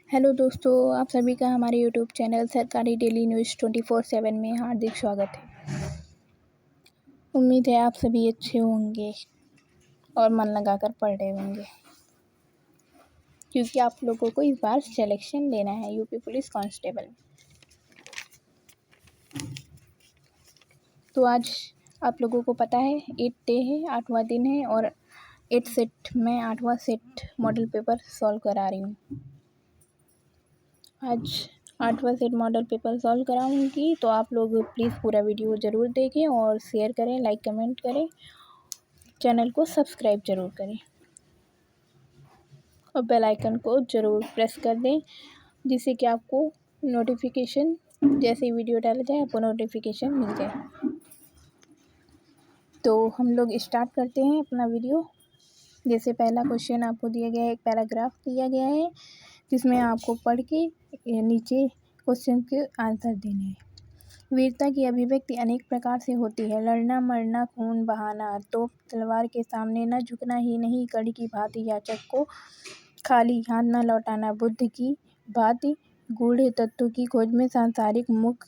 Hello दोस्तों, आप सभी का हमारे यूट्यूब चैनल सरकारी डेली न्यूज़ 24/7 में हार्दिक स्वागत है। उम्मीद है आप सभी अच्छे होंगे और मन लगाकर पढ़ रहे होंगे, क्योंकि आप लोगों को इस बार सिलेक्शन लेना है यूपी पुलिस कांस्टेबल। तो आज आप लोगों को पता है 8 डे है, 8वां दिन है और 8 सेट में 8वां सेट मॉडल पेपर सॉल्व करा रही हूँ। आज 8वां सेट मॉडल पेपर सॉल्व कराऊंगी, तो आप लोग प्लीज़ पूरा वीडियो ज़रूर देखें और शेयर करें, लाइक कमेंट करें, चैनल को सब्सक्राइब ज़रूर करें और बेल आइकन को ज़रूर प्रेस कर दें, जिससे कि आपको नोटिफिकेशन जैसे ही वीडियो डाला जाए आपको नोटिफिकेशन मिल जाए। तो हम लोग स्टार्ट करते हैं अपना वीडियो। जैसे पहला क्वेश्चन आपको दिया गया है, एक पैराग्राफ दिया गया है जिसमें आपको पढ़ के नीचे क्वेश्चन के आंसर देने हैं। वीरता की अभिव्यक्ति अनेक प्रकार से होती है। लड़ना, मरना, खून बहाना, तोप तलवार के सामने न झुकना ही नहीं, कड़ी की भांति याचक को खाली हाथ न लौटाना, बुद्ध की भांति गूढ़ तत्व की खोज में सांसारिक मुख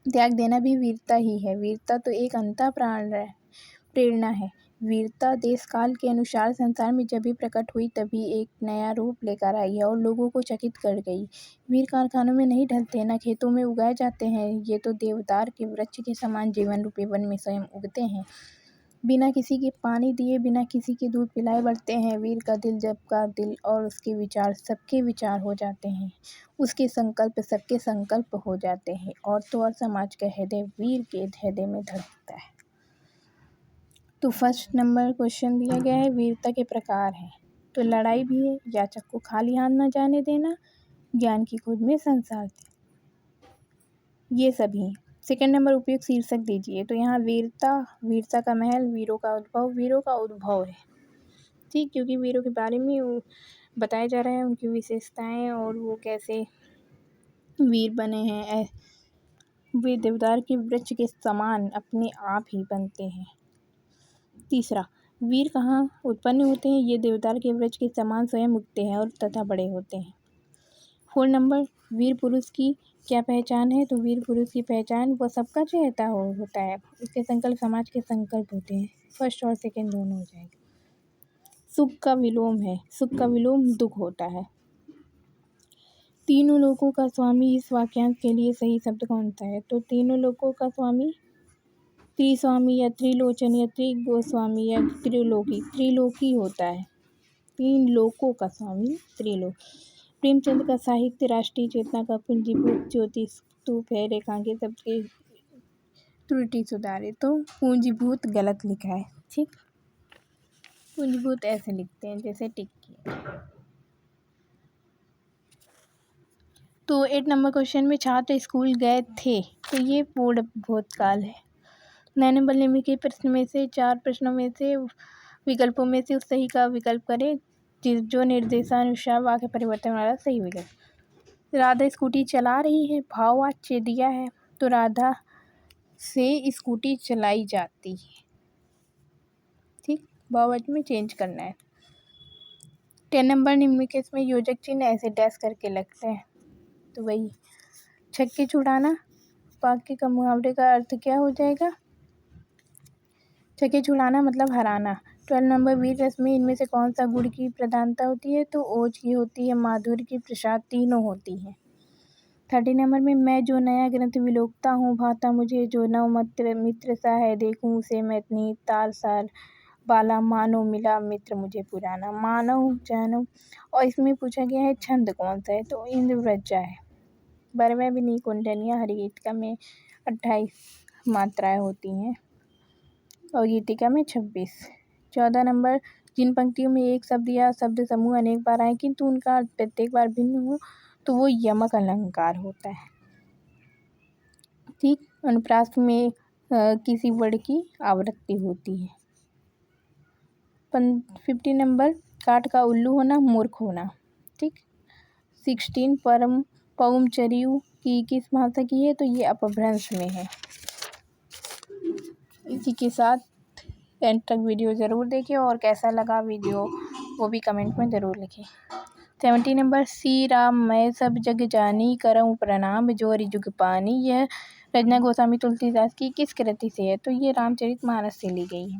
त्याग देना भी वीरता ही है। वीरता तो एक अंतः प्रेरणा है। वीरता देश काल के अनुसार संसार में जब भी प्रकट हुई तभी एक नया रूप लेकर आई है और लोगों को चकित कर गई। वीर कारखानों में नहीं ढलते, न खेतों में उगाए जाते हैं, ये तो देवदार के वृक्ष के समान जीवन रूपी वन में स्वयं उगते हैं। बिना किसी के पानी दिए, बिना किसी के दूध पिलाए बढ़ते हैं। वीर का दिल जब का दिल और उसके विचार सबके विचार हो जाते हैं, उसके संकल्प सबके संकल्प हो जाते हैं और तो और समाज का हृदय वीर के हृदय में धड़कता है। तो फर्स्ट नंबर क्वेश्चन दिया गया है, वीरता के प्रकार हैं। तो लड़ाई भी है, याचक को खाली हाथ न जाने देना, ज्ञान की खोज में संसार थे, ये सभी। सेकंड नंबर उपयुक्त शीर्षक दीजिए। तो यहाँ वीरता का महल, वीरों का उद्भव है। ठीक, क्योंकि वीरों के बारे में बताया जा रहा है, उनकी विशेषताएं और वो कैसे वीर बने हैं। वे देवदार के वृक्ष के समान अपने आप ही बनते हैं। तीसरा, वीर कहाँ उत्पन्न होते हैं? ये देवदार के वृक्ष के समान स्वयं उगते हैं और तथा बड़े होते हैं। 4 नंबर, वीर पुरुष की क्या पहचान है? तो वीर पुरुष की पहचान वह सबका चहेता होता है, उसके संकल्प समाज के संकल्प होते हैं। फर्स्ट और सेकंड दोनों हो जाएगा। सुख का विलोम है, सुख का विलोम दुख होता है। तीनों लोकों का स्वामी, इस वाक्यांश के लिए सही शब्द कौन सा है? तो तीनों लोकों का स्वामी त्रिस्वामी या त्रिलोचन या त्रिगोस्वामी या त्रिलोकी होता है। 3 लोकों का स्वामी त्रिलोकी। प्रेमचंद का साहित्य राष्ट्रीय चेतना का पूंजीभूत ज्योति स्तूप है। रेखांकित शब्द की त्रुटि सुधारे। तो पूंजीभूत गलत लिखा है। ठीक, पूंजीभूत ऐसे लिखते हैं जैसे टिक किया। तो 8 नंबर क्वेश्चन में छात्र स्कूल गए थे, तो ये पूर्ण भूतकाल है। 9 नंबर निम्नलिखित प्रश्न में से 4 प्रश्नों में से विकल्पों में से उस सही का विकल्प करें जो निर्देशानुसार वाक्य परिवर्तन वाला सही विकल्प। राधा स्कूटी चला रही है, भाववाच्य दिया है, तो राधा से स्कूटी चलाई जाती है। ठीक, भाववाच्य में चेंज करना है। 10 नंबर निम्नलिखित में योजक चिन्ह ऐसे डैश करके लगते हैं, तो वही छक्के छुड़ाना, वाक्य का मुहावरे का अर्थ क्या हो जाएगा? छक्के छुड़ाना मतलब हराना। 12 नंबर, वीर रस में इनमें से कौन सा गुण की प्रधानता होती है? तो ओज की होती है, माधुर्य की, प्रसाद, तीनों होती हैं। 30 नंबर में, मैं जो नया ग्रंथ विलोकता हूँ, भाता मुझे जो नव मित्र सा है, देखूं उसे मैं इतनी तार सार बाला, मानो मिला मित्र मुझे पुराना। मानव जानव, और इसमें पूछा गया है छंद कौन सा है? तो इंद्रव्रजा है। 12वें विनी कुंडलियाँ हरिगीतिका में 28 मात्राएं होती हैं और गीतिका में 26। 14 नंबर, जिन पंक्तियों में एक शब्द या शब्द समूह अनेक बार आए किंतु उनका अर्थ प्रत्येक बार भिन्न हो, तो वो यमक अलंकार होता है। ठीक, अनुप्रास में किसी वर्ड की आवृत्ति होती है। 15 नंबर, काठ का उल्लू होना, मूर्ख होना। ठीक, 16 पौमचरियु की किस भाषा की है? तो ये अपभ्रंश में है। इसी के साथ एंड तक वीडियो ज़रूर देखें और कैसा लगा वीडियो वो भी कमेंट में ज़रूर लिखें। 70 नंबर, सी राम मैं सब जग जानी करऊँ प्रणाम जोरि जुग पानी। यह रचना गोस्वामी तुलसीदास की किस कृति से है? तो ये रामचरितमानस से ली गई है।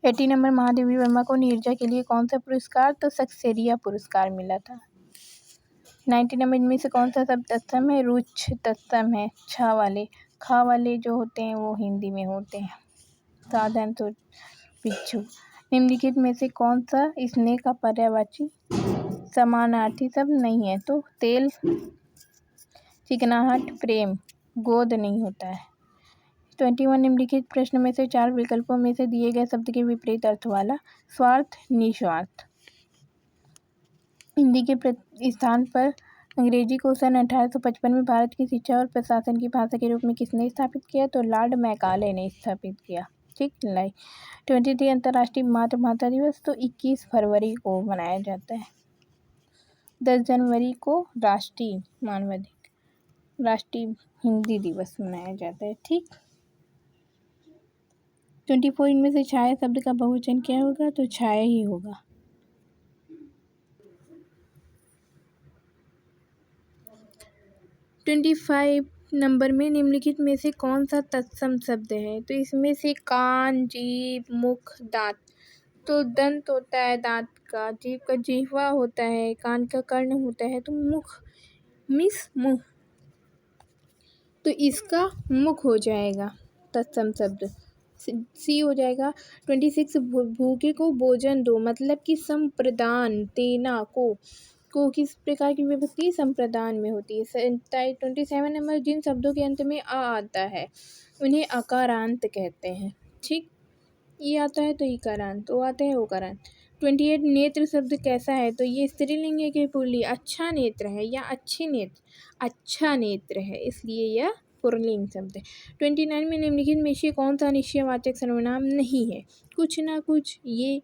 80 नंबर, महादेवी वर्मा को नीरजा के लिए कौन सा पुरस्कार? तो सक्सेरिया पुरस्कार मिला था। 90 नंबर, इनमें से कौन सा शब्द तत्सम है? रुच्छ तत्सम है। छा वाले खा वाले जो होते हैं वो हिंदी में होते हैं। साधन तो बिच्छू। निम्नलिखित में से कौन सा स्नेह का पर्यायवाची समानार्थी शब्द नहीं है? तो तेल, चिकनाहट, प्रेम। गोद नहीं होता है। 21, निम्नलिखित प्रश्न में से 4 विकल्पों में से दिए गए शब्द के विपरीत अर्थ वाला। स्वार्थ, निस्वार्थ। हिंदी के स्थान पर अंग्रेजी को सन 1855 में भारत की शिक्षा और प्रशासन की भाषा के रूप में किसने स्थापित किया? तो लॉर्ड मैकाले ने स्थापित किया। ठीक, 23 अंतर्राष्ट्रीय मातृभाषा दिवस तो 21 फरवरी को मनाया जाता है। 10 जनवरी को राष्ट्रीय मानवाधिकार राष्ट्रीय हिंदी दिवस मनाया जाता है। ठीक, 24, इनमें से छाया शब्द का बहुवचन क्या होगा? तो छाया ही होगा। 25 नंबर में निम्नलिखित में से कौन सा तत्सम शब्द है? तो इसमें से कान, जीभ, मुख, दांत। तो दंत होता है दांत का, जीभ का जिह्वा होता है, कान का कर्ण होता है, तो मुख मिस मुंह, तो इसका मुख हो जाएगा तत्सम शब्द, सी हो जाएगा। 26, भूखे को भोजन दो मतलब कि संप्रदान देना को किस प्रकार की विभक्ति? संप्रदान में होती है। 27 नंबर, जिन शब्दों के अंत में आ आता है उन्हें अकारांत कहते हैं। ठीक, ये आता है तो इकारांत, वो आता है ओकारांत। 28, नेत्र शब्द कैसा है? तो ये स्त्रीलिंग है कि पुल्लिंग? अच्छा नेत्र है या अच्छी नेत्र? अच्छा नेत्र है, इसलिए यह पुल्लिंग शब्द है। 29 में निम्नलिखित में से कौन सा निश्चयवाचक सर्वनाम नहीं है? कुछ ना कुछ, ये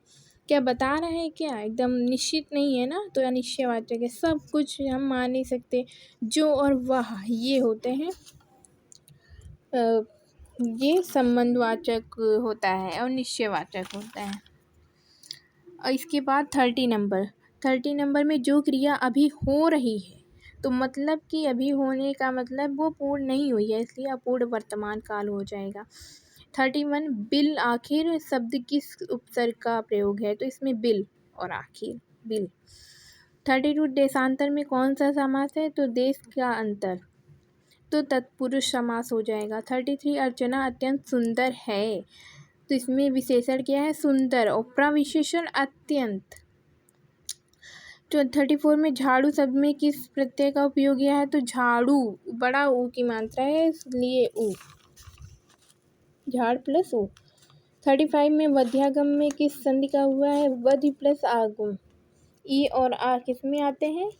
क्या बता रहा है क्या? एकदम निश्चित नहीं है ना, तो अनिश्चयवाचक है। सब कुछ हम मान नहीं सकते। जो और वह ये होते हैं ये संबंधवाचक होता है और निश्चयवाचक होता है। और इसके बाद 30 नंबर में जो क्रिया अभी हो रही है तो मतलब कि अभी होने का मतलब वो पूर्ण नहीं हुई है, इसलिए अपूर्ण वर्तमान काल हो जाएगा। 31, बिल आखिर शब्द किस उपसर्ग का प्रयोग है? तो इसमें बिल और आखिर बिल। 32, देशांतर में कौन सा समास है? तो देश का अंतर, तो तत्पुरुष समास हो जाएगा। 33, अर्चना अत्यंत सुंदर है, तो इसमें विशेषण क्या है? सुंदर, और प्रविशेषण अत्यंत। तो 34 में झाड़ू शब्द में किस प्रत्यय का उपयोग किया है? तो झाड़ू बड़ा ऊ की मात्रा है, इसलिए ऊ, झाड़ प्लस ऊ। 35 में वध्यागम में किस संधि का हुआ है? वधि प्लस आगम, ई और आ किस में आते हैं?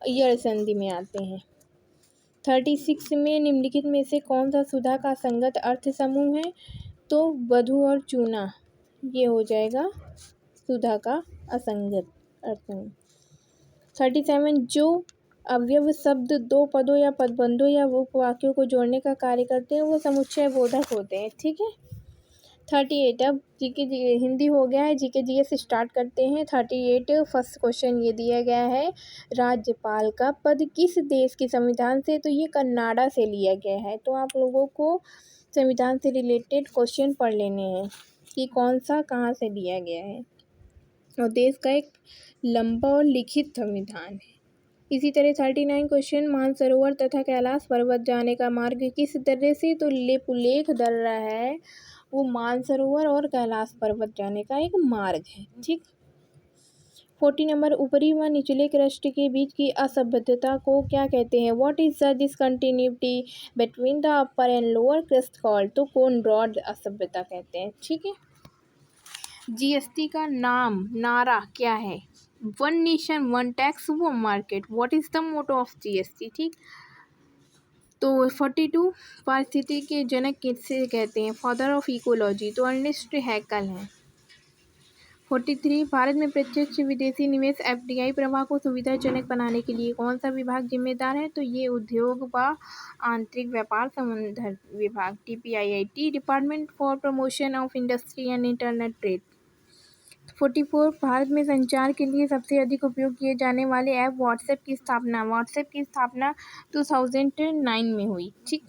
यड़ संधि में आते हैं। 36 में निम्नलिखित में से कौन सा सुधा का संगत अर्थ समूह है? तो वधु और चूना, ये हो जाएगा सुधा का असंगत अर्थ। 37, जो अवयव शब्द दो पदों या पदबंधों या उपवाक्यों को जोड़ने का कार्य करते हैं वो समुच्चय बोधक होते हैं। ठीक है। 38, अब जीके हिंदी हो गया है, जीके जीएस से स्टार्ट करते हैं। 38 फर्स्ट क्वेश्चन ये दिया गया है, राज्यपाल का पद किस देश के संविधान से? तो ये कनाडा से लिया गया है। तो आप लोगों को संविधान से रिलेटेड क्वेश्चन पढ़ लेने हैं कि कौन सा कहाँ से लिया गया है, और देश का एक लंबा और लिखित संविधान है। इसी तरह 39 क्वेश्चन, मानसरोवर तथा कैलाश पर्वत जाने का मार्ग किस दर्रे से? तो लेपुलेख दर्रा है, वो मानसरोवर और कैलाश पर्वत जाने का एक मार्ग है। ठीक। 40 नंबर, ऊपरी व निचले क्रस्ट के बीच की असंबद्धता को क्या कहते हैं? What is the discontinuity between the upper and lower crust called? तो कोन रॉड असभ्यता कहते हैं। ठीक है। जीएसटी का नारा क्या है? One nation one tax one market. What is the motto of GST? ठीक। तो 42, पारिस्थितिकी के जनक किसे कहते हैं? फादर ऑफ इकोलॉजी, तो अर्नेस्ट हैकल हैं। 43, भारत में प्रत्यक्ष विदेशी निवेश एफडीआई प्रवाह को सुविधाजनक बनाने के लिए कौन सा विभाग जिम्मेदार है? तो ये उद्योग व आंतरिक व्यापार संवर्धन विभाग, DPIIT, department for promotion of industry and internet trade. 44 Bharat में संचार के लिए सबसे अधिक उपयोग किए जाने वाले ऐप व्हाट्सएप की स्थापना 2009 में हुई। ठीक,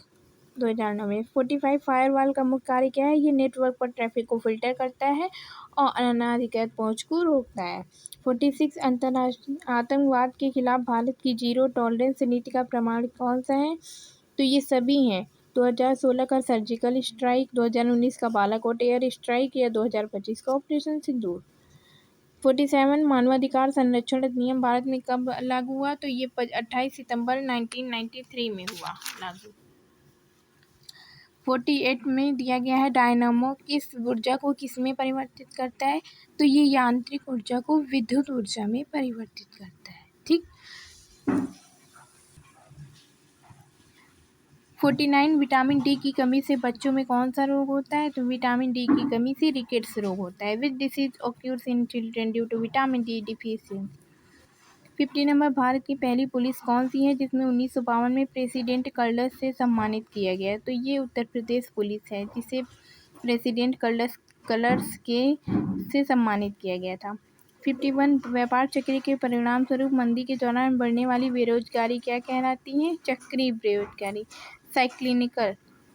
2009 में। 45 फायरवॉल का मुख्य कार्य क्या है? ये नेटवर्क पर ट्रैफिक को फिल्टर करता है और अनाधिकृत पहुंच को रोकता है। 46 अंतर्राष्ट्रीय आतंकवाद के खिलाफ भारत की जीरो टॉलरेंस नीति का प्रमाण कौन सा है? तो ये सभी हैं। 2016 का सर्जिकल स्ट्राइक, 2019 का बालाकोट एयर स्ट्राइक या 2025 का ऑपरेशन सिंदूर। 47 मानवाधिकार संरक्षण अधिनियम भारत में कब लागू हुआ? तो ये 28 सितंबर 1993 में हुआ लागू। 48 में दिया गया है डायनामो किस ऊर्जा को किस में परिवर्तित करता है? तो ये यांत्रिक ऊर्जा को विद्युत ऊर्जा में परिवर्तित करता है। ठीक। 49 विटामिन डी की कमी से बच्चों में कौन सा रोग होता है? तो विटामिन डी की कमी से रिकेट्स रोग होता है। Which disease occurs in children due to vitamin D deficiency. 50 number Bharat की पहली पुलिस कौन सी है जिसमें 1952 में प्रेसिडेंट कलर्स से सम्मानित किया गया है? तो ये उत्तर प्रदेश पुलिस है जिसे प्रेसिडेंट कलर्स के से सम्मानित किया गया था। 51 व्यापार चक्र के परिणाम स्वरूप मंदी के दौरान बढ़ने वाली बेरोजगारी क्या कहलाती है? चक्रीय बेरोजगारी,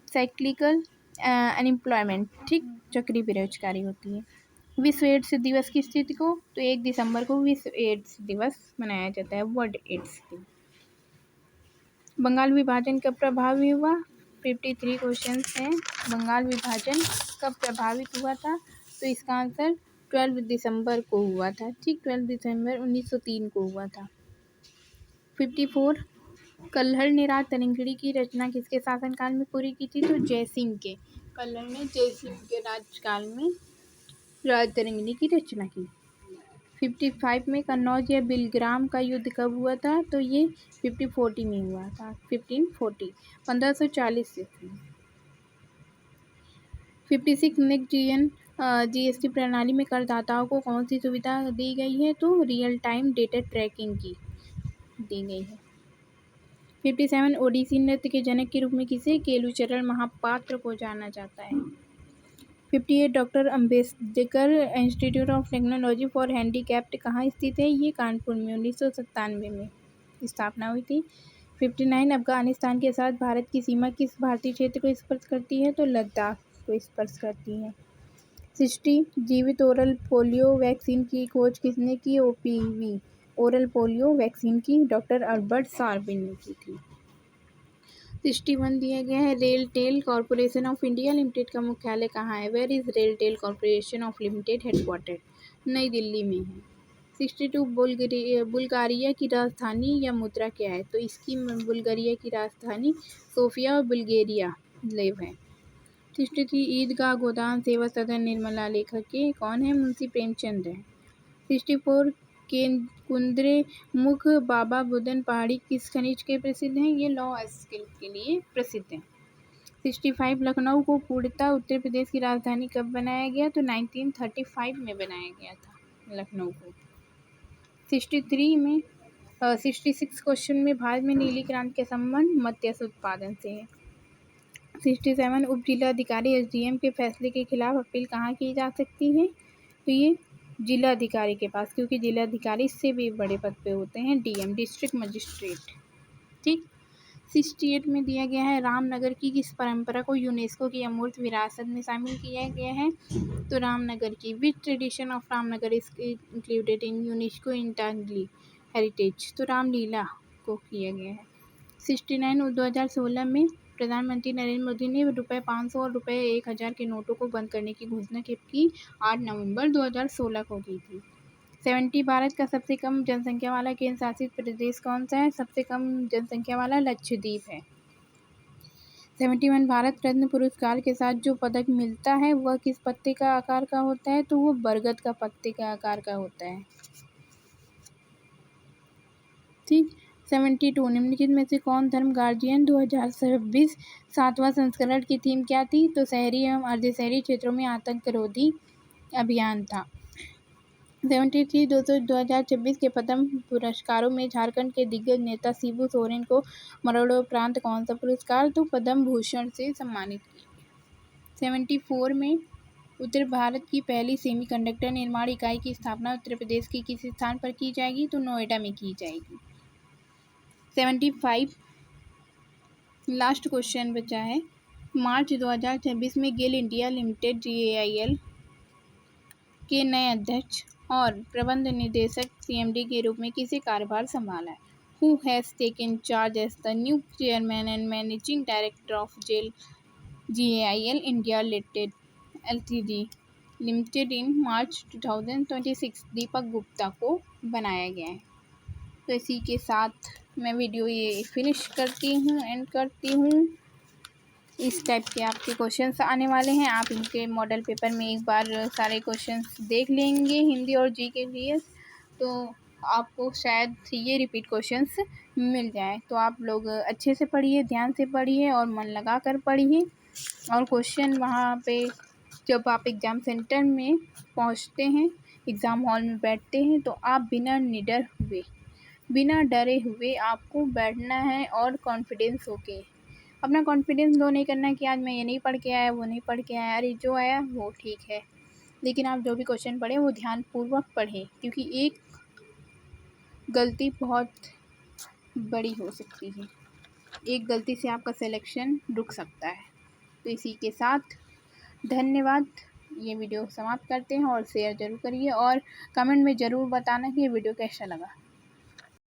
साइक्लिकल अनएम्प्लॉयमेंट। ठीक, चक्रीय बेरोजगारी होती है। विश्व एड्स दिवस की स्थिति को? तो 1 दिसंबर को विश्व एड्स दिवस मनाया जाता है, वर्ल्ड एड्स डे। बंगाल विभाजन कब प्रभावी हुआ? 53 क्वेश्चंस हैं। बंगाल विभाजन कब प्रभावित हुआ था? तो इसका आंसर 12 दिसंबर को हुआ था। ठीक, 12 दिसंबर 1903 को हुआ था। 54 कल्हड़ ने राज तरंगिणी की रचना किसके शासनकाल में पूरी की थी? तो जयसिंह के। कल्हड़ ने जयसिंह के राजकाल में राज तरंगिणी की रचना की। 55 में कन्नौज या बिलग्राम का युद्ध कब हुआ था? तो ये 1540 में हुआ था। 1540 से। 56 नेक्स्ट जीएन जीएसटी प्रणाली में करदाताओं को कौन सी सुविधा दी गई है? तो रियल टाइम डेटा ट्रैकिंग की दी गई है। 57 ओडिसी नृत्य के जनक के रूप में किसे? केलुचरण महापात्र को जाना जाता है। 58 doctor Ambedkar institute of technology for handicapped कहाँ स्थित है? ये कानपुर में 1997 में स्थापना हुई थी। 59 अफगानिस्तान के साथ भारत की सीमा किस भारतीय क्षेत्र को स्पर्श करती है? तो लद्दाख को स्पर्श करती है। 60 जीवित ओरल पोलियो वैक्सीन की खोज किसने की? ओपीवी ओरल पोलियो वैक्सीन की डॉक्टर अल्बर्ट सार्पिन ने की थी। 61 दिया गया है RailTel corporation of India limited का मुख्यालय कहाँ है? Where is RailTel corporation of limited headquarter? नई दिल्ली में है। 62 बुल्गारिया की राजधानी या मुद्रा क्या है? तो इसकी बुल्गारिया की राजधानी सोफिया और बुल्गारिया लेव है। 63 ईदगाह गोदाम सेवा सदन निर्मला लेखक के कौन है? मुंशी प्रेमचंद है। 64 कुंद्रे मुख बाबा बुदन पहाड़ी किस खनिज के प्रसिद्ध हैं? ये लौह स्किल के लिए प्रसिद्ध हैं। 65 लखनऊ को पूर्णतः उत्तर प्रदेश की राजधानी कब बनाया गया? तो 1935 में बनाया गया था लखनऊ को। 66 क्वेश्चन में भारत में नीली क्रांति का संबंध मत्स्य उत्पादन से है। 67 उप जिलाधिकारी एसडीएम के फैसले के खिलाफ अपील कहाँ की जा सकती है? तो ये जिलाधिकारी के पास, क्योंकि जिलाधिकारी से भी बड़े पद पे होते हैं डीएम, डिस्ट्रिक्ट मजिस्ट्रेट। ठीक। 68 में दिया गया है रामनगर की किस परंपरा को यूनेस्को की अमूर्त विरासत में शामिल किया गया है? तो रामनगर की। Which tradition of Ramnagar is included in UNESCO intangible heritage? तो रामलीला को किया गया है। 69 2016 में प्रधानमंत्री नरेंद्र मोदी ने ₹500 और ₹1000 के नोटों को बंद करने की घोषणा की 8 नवंबर 2016 को की थी। 70 भारत का सबसे कम जनसंख्या वाला केंद्र शासित प्रदेश कौन सा है? सबसे कम जनसंख्या वाला लक्षद्वीप है। 71 भारत रत्न पुरस्कार के साथ जो पदक मिलता है वह किस पत्ते का आकार का होता है? तो वो बरगद का पत्ते का आकार का होता है। ठीक। 72 निम्नलिखित में से कौन धर्म गार्जियन 2026 7वां संस्करण की थीम क्या थी? तो शहरी एवं अर्धशहरी क्षेत्रों में आतंकरोधी अभियान था। 73 2026 के पद्म पुरस्कारों में झारखंड के दिग्गज नेता शिबू सोरेन को मरणोपरांत कौन सा पुरस्कार? तो पद्म भूषण से सम्मानित किया। 74 में उत्तर भारत की पहली सेमीकंडक्टर निर्माण इकाई की स्थापना उत्तर प्रदेश के किस स्थान पर की जाएगी? तो नोएडा में की जाएगी। 75 लास्ट क्वेश्चन बचा है। मार्च 2026 में गेल इंडिया लिमिटेड GAIL के नए अध्यक्ष और प्रबंध निदेशक CMD के रूप में किसे कार्यभार संभाला है? Who has taken charge as the new chairman and managing director of GAIL India Limited in March 2026? Deepak Gupta को बनाया गया है। तो इसी के साथ मैं वीडियो ये फिनिश करती हूँ, एंड करती हूँ। इस टाइप के आपके क्वेश्चंस आने वाले हैं। आप इनके मॉडल पेपर में एक बार सारे क्वेश्चंस देख लेंगे हिंदी और जी के लिए, तो आपको शायद ये रिपीट क्वेश्चंस मिल जाए। तो आप लोग अच्छे से पढ़िए, ध्यान से पढ़िए और मन लगा कर पढ़िए। और क्वेश्चन वहाँ पे जब आप एग्ज़ाम सेंटर में पहुँचते हैं, एग्ज़ाम हॉल में बैठते हैं, तो आप बिना डरे हुए आपको बैठना है और कॉन्फिडेंस होके, अपना कॉन्फिडेंस लो नहीं करना है कि आज मैं ये नहीं पढ़ के आया, वो नहीं पढ़ के आया, अरे जो आया वो ठीक है। लेकिन आप जो भी क्वेश्चन पढ़ें वो ध्यानपूर्वक पढ़ें, क्योंकि एक गलती बहुत बड़ी हो सकती है। एक गलती से आपका सिलेक्शन रुक सकता है। तो इसी के साथ धन्यवाद। ये वीडियो समाप्त करते हैं और शेयर ज़रूर करिए और कमेंट में ज़रूर बताना कि ये वीडियो कैसा लगा।